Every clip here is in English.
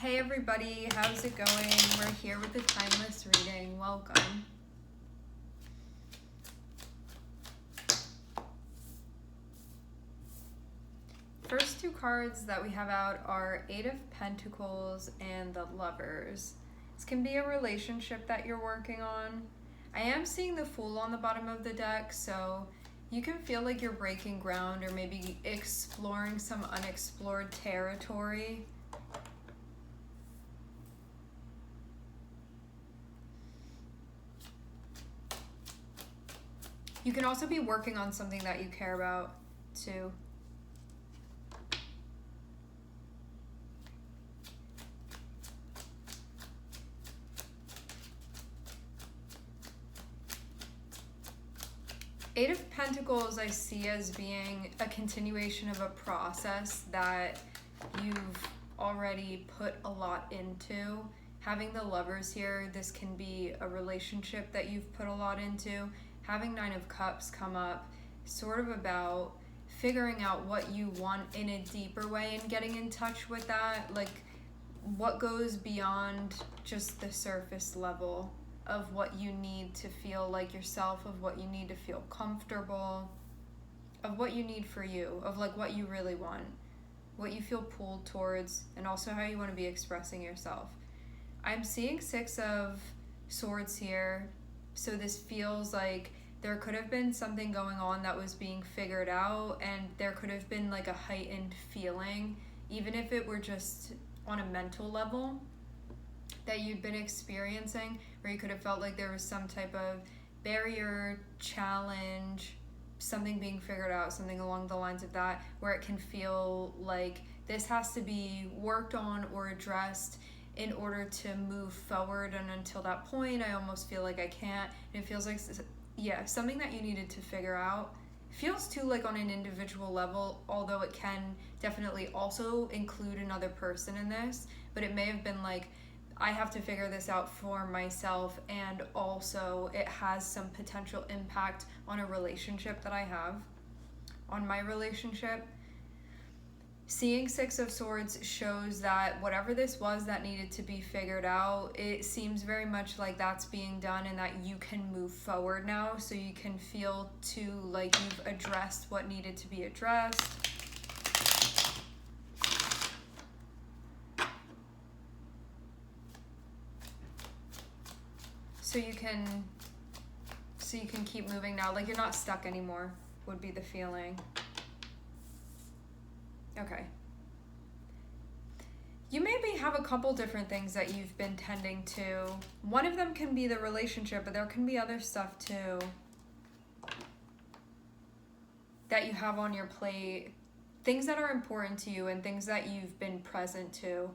Hey everybody, how's it going? We're here with the timeless reading. Welcome. First two cards that we have out are Eight of Pentacles and the Lovers. This can be a relationship that you're working on. I am seeing the Fool on the bottom of the deck, so you can feel like you're breaking ground or maybe exploring some unexplored territory. You can also be working on something that you care about, too. Eight of Pentacles I see as being a continuation of a process that you've already put a lot into. Having the Lovers here, this can be a relationship that you've put a lot into. Having Nine of Cups come up, sort of about figuring out what you want in a deeper way and getting in touch with that, like what goes beyond just the surface level of what you need to feel like yourself, of what you need to feel comfortable, of what you need for you, of like what you really want, what you feel pulled towards, and also how you want to be expressing yourself. I'm seeing Six of Swords here. So this feels like there could have been something going on that was being figured out, and there could have been like a heightened feeling, even if it were just on a mental level that you'd been experiencing, where you could have felt like there was some type of barrier, challenge, something being figured out, something along the lines of that, where it can feel like this has to be worked on or addressed in order to move forward, and until that point I almost feel like I can't. And it feels like, yeah, something that you needed to figure out. It feels too like on an individual level, although it can definitely also include another person in this, but it may have been like, I have to figure this out for myself, and also it has some potential impact on a relationship that I have, on my relationship. Seeing Six of Swords shows that whatever this was that needed to be figured out, it seems very much like that's being done, and that you can move forward now, so you can feel too like you've addressed what needed to be addressed. So you can keep moving now, like you're not stuck anymore, would be the feeling. Okay. You maybe have a couple different things that you've been tending to. One of them can be the relationship, but there can be other stuff too that you have on your plate. Things that are important to you and things that you've been present to.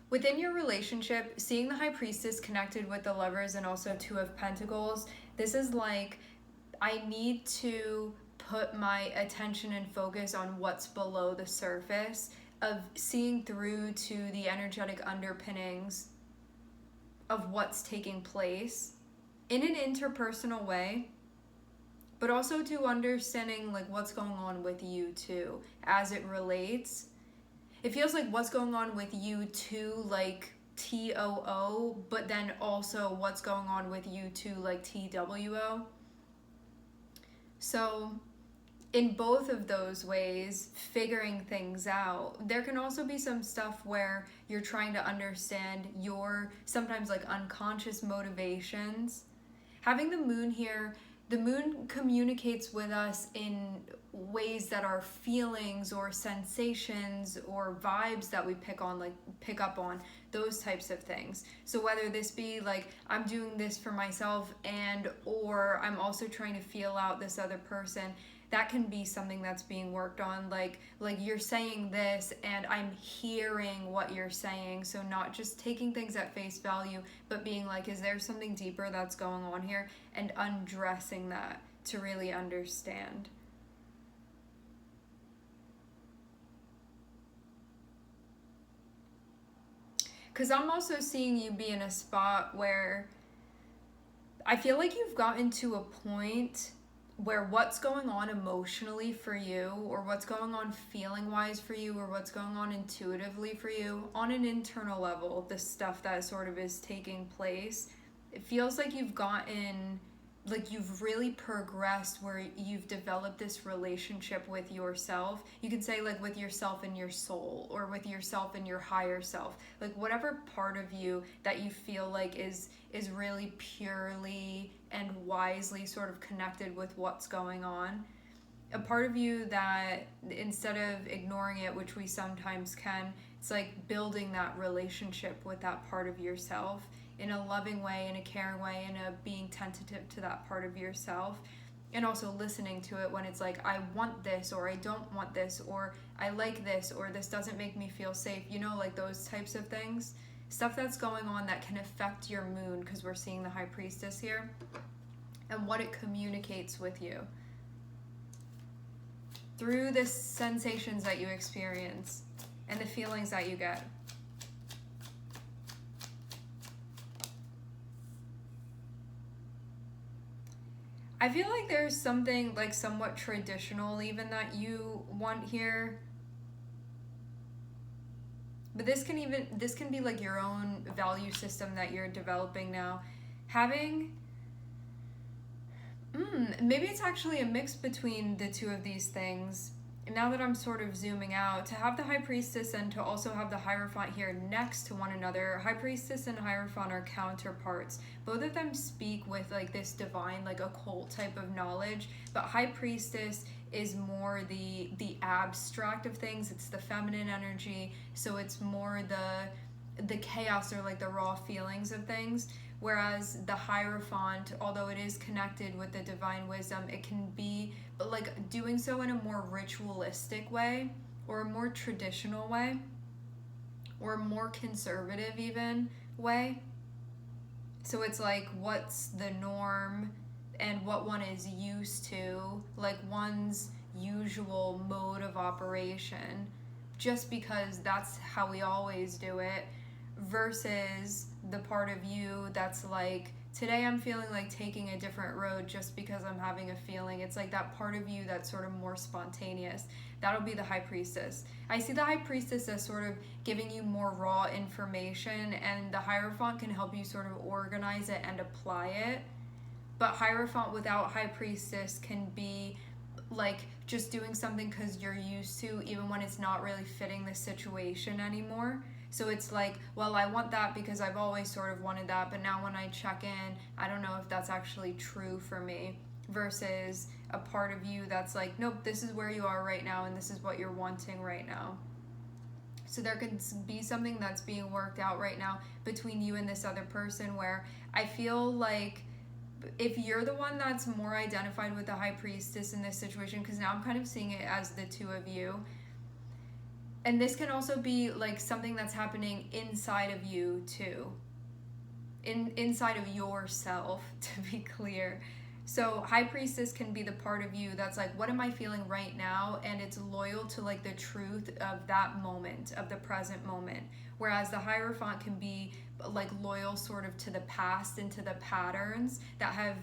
Within your relationship, seeing the High Priestess connected with the Lovers and also Two of Pentacles, this is like, I need to put my attention and focus on what's below the surface, of seeing through to the energetic underpinnings of what's taking place in an interpersonal way, but also to understanding like what's going on with you too as it relates. It feels like what's going on with you too, like TOO, but then also what's going on with you too, like TWO. So in both of those ways, figuring things out, there can also be some stuff where you're trying to understand your sometimes like unconscious motivations. Having the Moon here, the Moon communicates with us in ways that are feelings or sensations or vibes that we pick up on, those types of things. So whether this be like, I'm doing this for myself, and or I'm also trying to feel out this other person, that can be something that's being worked on. Like you're saying this and I'm hearing what you're saying, so not just taking things at face value, but being like, is there something deeper that's going on here, and undressing that to really understand. Because I'm also seeing you be in a spot where I feel like you've gotten to a point where what's going on emotionally for you, or what's going on feeling wise for you, or what's going on intuitively for you on an internal level, the stuff that sort of is taking place, it feels like you've gotten, like you've really progressed, where you've developed this relationship with yourself. You can say like with yourself and your soul, or with yourself and your higher self, like whatever part of you that you feel like is really purely and wisely sort of connected with what's going on. A part of you that, instead of ignoring it, which we sometimes can, it's like building that relationship with that part of yourself in a loving way, in a caring way, in a being tentative to that part of yourself, and also listening to it when it's like, I want this, or I don't want this, or I like this, or this doesn't make me feel safe, you know, like those types of things. Stuff that's going on that can affect your moon, because we're seeing the High Priestess here, and what it communicates with you through the sensations that you experience and the feelings that you get. I feel like there's something like somewhat traditional even that you want here. But this can be like your own value system that you're developing now. Having maybe it's actually a mix between the two of these things. Now that I'm sort of zooming out, to have the High Priestess and to also have the Hierophant here next to one another. High Priestess and Hierophant are counterparts. Both of them speak with like this divine, like occult type of knowledge, but High Priestess is more the abstract of things. It's the feminine energy, so it's more the chaos, or like the raw feelings of things. Whereas the Hierophant, although it is connected with the divine wisdom, it can be like doing so in a more ritualistic way, or a more traditional way, or a more conservative even way. So it's like what's the norm and what one is used to, like one's usual mode of operation, just because that's how we always do it, versus the part of you that's like, today I'm feeling like taking a different road just because I'm having a feeling. It's like that part of you that's sort of more spontaneous. That'll be the High Priestess. I see the High Priestess as sort of giving you more raw information, and the Hierophant can help you sort of organize it and apply it. But Hierophant without High Priestess can be like just doing something because you're used to, even when it's not really fitting the situation anymore. So it's like, well, I want that because I've always sort of wanted that, but now when I check in, I don't know if that's actually true for me. Versus a part of you that's like, nope, this is where you are right now, and this is what you're wanting right now. So there could be something that's being worked out right now between you and this other person, where I feel like if you're the one that's more identified with the High Priestess in this situation, because now I'm kind of seeing it as the two of you. And this can also be like something that's happening inside of you too. Inside of yourself, to be clear. So High Priestess can be the part of you that's like, what am I feeling right now? And it's loyal to like the truth of that moment, of the present moment. Whereas the Hierophant can be like loyal sort of to the past and to the patterns that have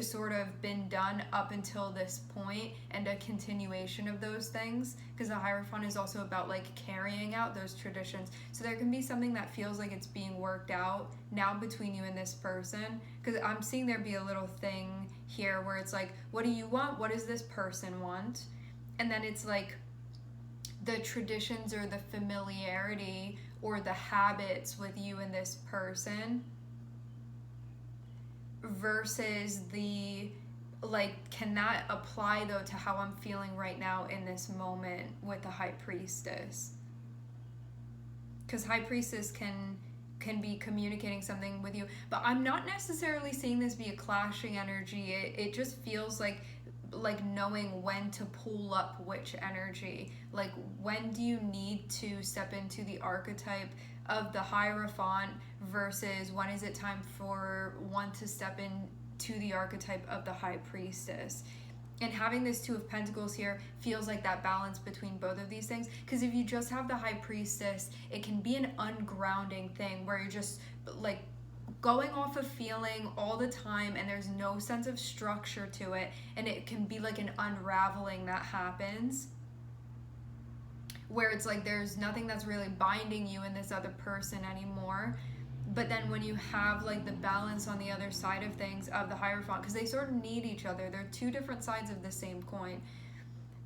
sort of been done up until this point, and a continuation of those things, because the Hierophant is also about like carrying out those traditions. So there can be something that feels like it's being worked out now between you and this person, because I'm seeing there be a little thing here where it's like, what do you want? What does this person want? And then it's like the traditions or the familiarity or the habits with you and this person, versus the like, can that apply though to how I'm feeling right now in this moment with the High Priestess? Because High Priestess can be communicating something with you, but I'm not necessarily seeing this be a clashing energy. It just feels like knowing when to pull up which energy. Like, when do you need to step into the archetype of the Hierophant, versus when is it time for one to step into the archetype of the High Priestess. And having this Two of Pentacles here feels like that balance between both of these things. Because if you just have the High Priestess, it can be an ungrounding thing where you're just like going off of feeling all the time, and there's no sense of structure to it, and it can be like an unraveling that happens where it's like there's nothing that's really binding you and this other person anymore. But then when you have like the balance on the other side of things of the Hierophant, because they sort of need each other, they're two different sides of the same coin.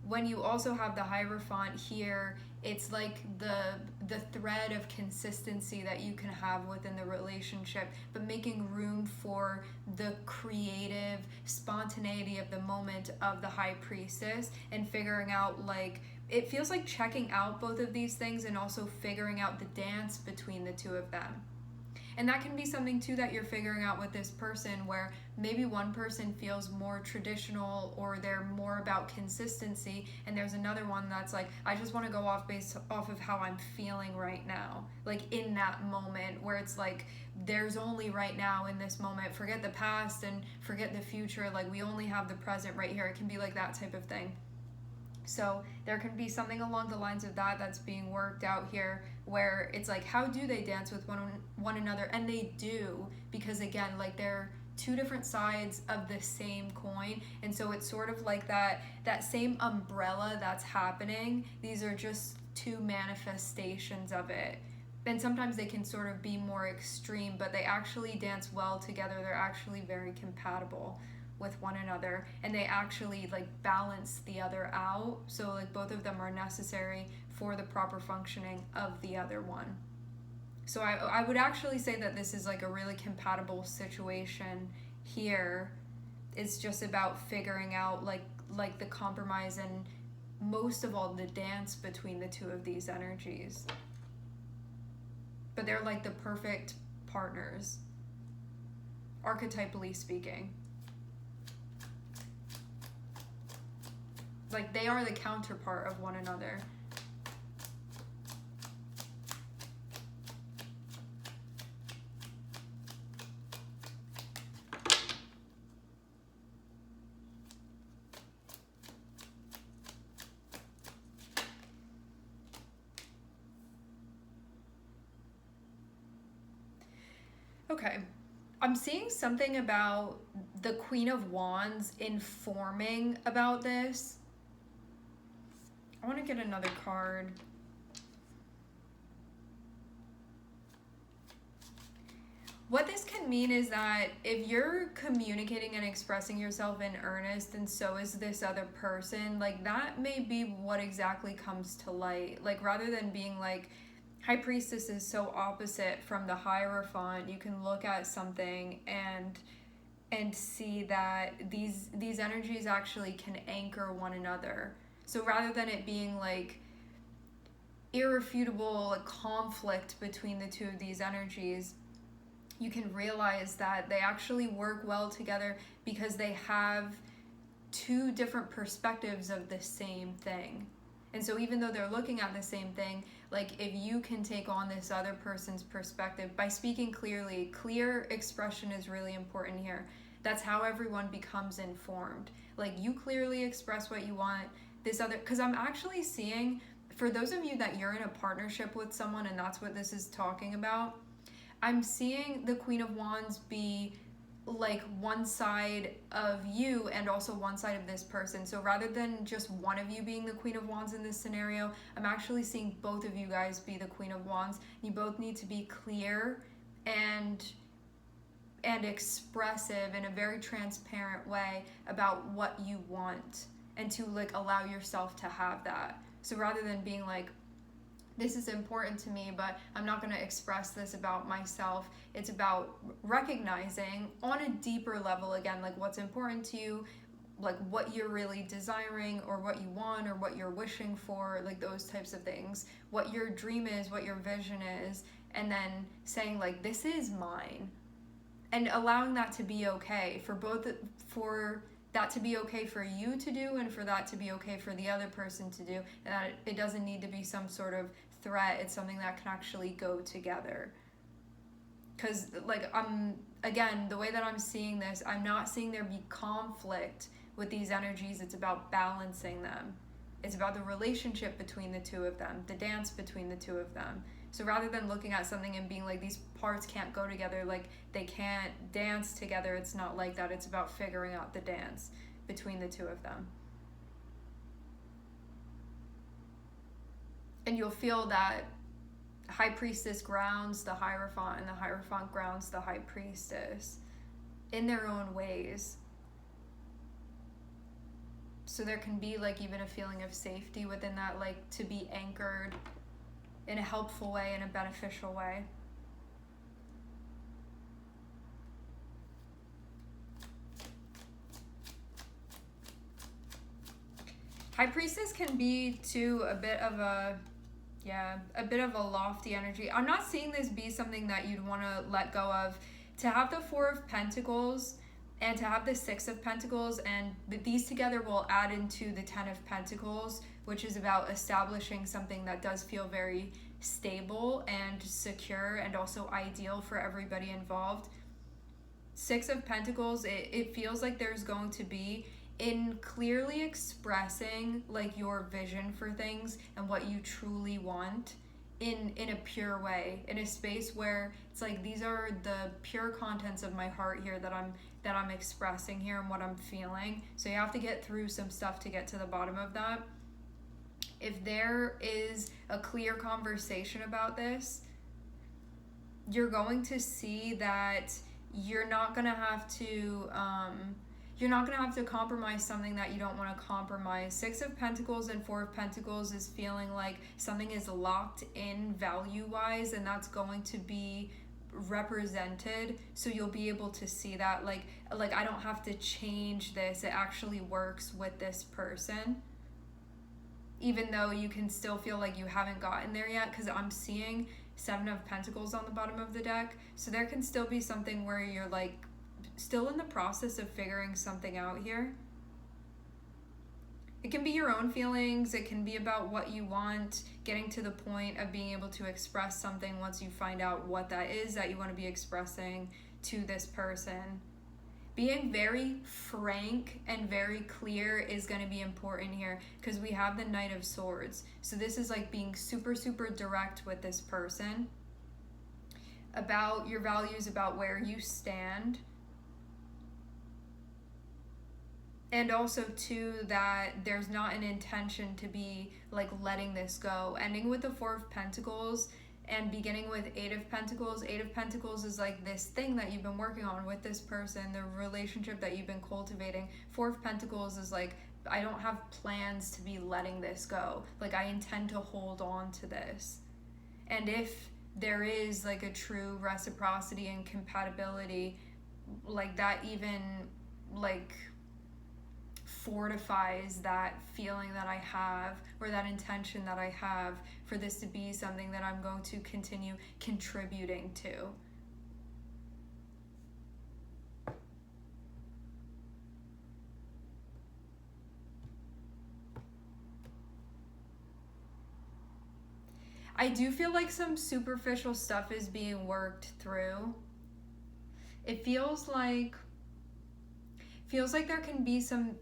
When you also have the Hierophant here, it's like the thread of consistency that you can have within the relationship, but making room for the creative spontaneity of the moment of the High Priestess, and figuring out, like, it feels like checking out both of these things and also figuring out the dance between the two of them. And that can be something too that you're figuring out with this person, where maybe one person feels more traditional or they're more about consistency, and there's another one that's like, I just want to go off based off of how I'm feeling right now, like in that moment, where it's like there's only right now in this moment, forget the past and forget the future, like we only have the present right here. It can be like that type of thing. So there can be something along the lines of that that's being worked out here, where it's like, how do they dance with one another? And they do, because again, like they're two different sides of the same coin. And so it's sort of like that same umbrella that's happening. These are just two manifestations of it. And sometimes they can sort of be more extreme, but they actually dance well together. They're actually very compatible with one another, and they actually like balance the other out. So like both of them are necessary for the proper functioning of the other one. So I would actually say that this is like a really compatible situation here. It's just about figuring out like the compromise, and most of all the dance between the two of these energies. But they're like the perfect partners, archetypally speaking. Like they are the counterpart of one another. Okay. I'm seeing something about the Queen of Wands informing about this. I want to get another card. What this can mean is that if you're communicating and expressing yourself in earnest, and so is this other person, like that may be what exactly comes to light. Like rather than being like, High Priestess is so opposite from the Hierophant, you can look at something and see that these energies actually can anchor one another. So rather than it being like irrefutable conflict between the two of these energies, you can realize that they actually work well together because they have two different perspectives of the same thing. And so even though they're looking at the same thing, like if you can take on this other person's perspective by speaking clearly, clear expression is really important here. That's how everyone becomes informed. Like you clearly express what you want. This other, because I'm actually seeing, for those of you that you're in a partnership with someone and that's what this is talking about, I'm seeing the Queen of Wands be like one side of you and also one side of this person. So rather than just one of you being the Queen of Wands in this scenario, I'm actually seeing both of you guys be the Queen of Wands. You both need to be clear and expressive in a very transparent way about what you want, and to like allow yourself to have that. So rather than being like, this is important to me, but I'm not going to express this about myself, it's about recognizing on a deeper level, again, like what's important to you, like what you're really desiring or what you want or what you're wishing for, like those types of things, what your dream is, what your vision is, and then saying like, this is mine, and allowing that to be okay for both, for that to be okay for you to do and for that to be okay for the other person to do, and that it doesn't need to be some sort of threat. It's something that can actually go together. Because like again, the way that I'm seeing this, I'm not seeing there be conflict with these energies. It's about balancing them. It's about the relationship between the two of them, the dance between the two of them, So rather than looking at something and being like, these parts can't go together, like they can't dance together, it's not like that. It's about figuring out the dance between the two of them. And you'll feel that High Priestess grounds the Hierophant, and the Hierophant grounds the High Priestess in their own ways. So there can be like even a feeling of safety within that, like to be anchored in a helpful way, in a beneficial way. High Priestess can be too a bit of a lofty energy. I'm not seeing this be something that you'd want to let go of. To have the Four of Pentacles and to have the Six of Pentacles, and these together will add into the Ten of Pentacles, which is about establishing something that does feel very stable and secure and also ideal for everybody involved. Six of Pentacles, it feels like there's going to be in clearly expressing like your vision for things and what you truly want in a pure way, in a space where it's like, these are the pure contents of my heart here that I'm expressing here and what I'm feeling. So you have to get through some stuff to get to the bottom of that. If there is a clear conversation about this, you're going to see that you're not gonna have to compromise something that you don't want to compromise. Six of Pentacles and Four of Pentacles is feeling like something is locked in value-wise, and that's going to be represented, so you'll be able to see that like I don't have to change this, it actually works with this person, even though you can still feel like you haven't gotten there yet, because I'm seeing Seven of Pentacles on the bottom of the deck. So there can still be something where you're like still in the process of figuring something out here. It can be your own feelings, it can be about what you want, getting to the point of being able to express something once you find out what that is that you want to be expressing to this person. Being very frank and very clear is going to be important here, because we have the Knight of Swords. So this is like being super, super direct with this person about your values, about where you stand. And also too, that there's not an intention to be like letting this go. Ending with the Four of Pentacles and beginning with Eight of Pentacles. Eight of Pentacles is like this thing that you've been working on with this person, the relationship that you've been cultivating. Four of Pentacles is like, I don't have plans to be letting this go. Like, I intend to hold on to this. And if there is like a true reciprocity and compatibility, like that even like fortifies that feeling that I have, or that intention that I have for this to be something that I'm going to continue contributing to. I do feel like some superficial stuff is being worked through. It feels like there can be some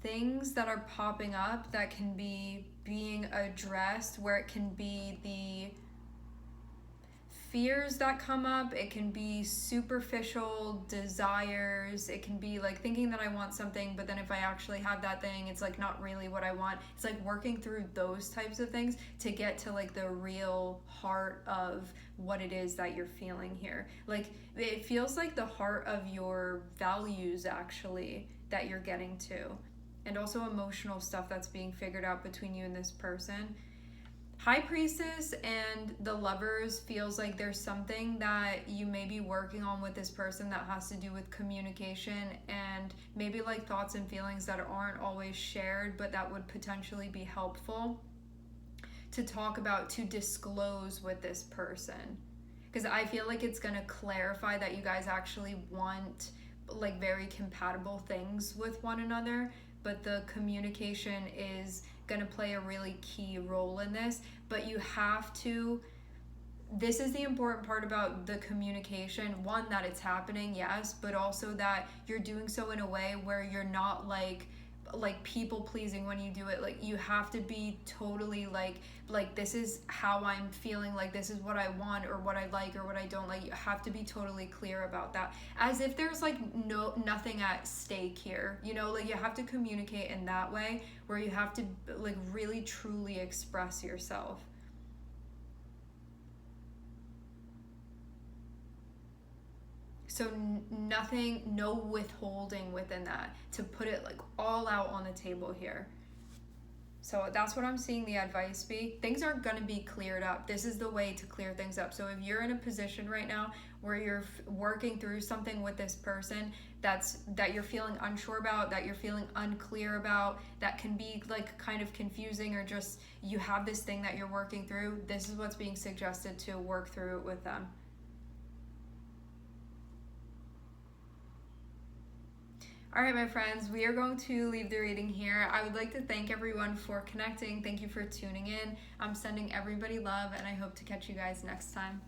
things that are popping up that can be being addressed, where it can be the fears that come up, it can be superficial desires, it can be like thinking that I want something, but then if I actually have that thing, it's like not really what I want. It's like working through those types of things to get to like the real heart of what it is that you're feeling here. Like, it feels like the heart of your values actually that you're getting to, and also emotional stuff that's being figured out between you and this person. High Priestess and the Lovers feels like there's something that you may be working on with this person that has to do with communication, and maybe like thoughts and feelings that aren't always shared, but that would potentially be helpful to talk about, to disclose with this person. Because I feel like it's going to clarify that you guys actually want like very compatible things with one another, but the communication is going to play a really key role in this. But you have to, this is the important part about the communication, one, that it's happening, yes, but also that you're doing so in a way where you're not like like people pleasing when you do it. Like you have to be totally like this is how I'm feeling, like this is what I want or what I like or what I don't like. You have to be totally clear about that, as if there's like nothing at stake here, you know. Like you have to communicate in that way where you have to like really truly express yourself. So nothing, no withholding within that, to put it like all out on the table here. So that's what I'm seeing the advice be. Things are going to be cleared up. This is the way to clear things up. So if you're in a position right now where you're working through something with this person that you're feeling unsure about, that you're feeling unclear about, that can be like kind of confusing, or just you have this thing that you're working through, this is what's being suggested to work through it with them. All right, my friends, we are going to leave the reading here. I would like to thank everyone for connecting. Thank you for tuning in. I'm sending everybody love, and I hope to catch you guys next time.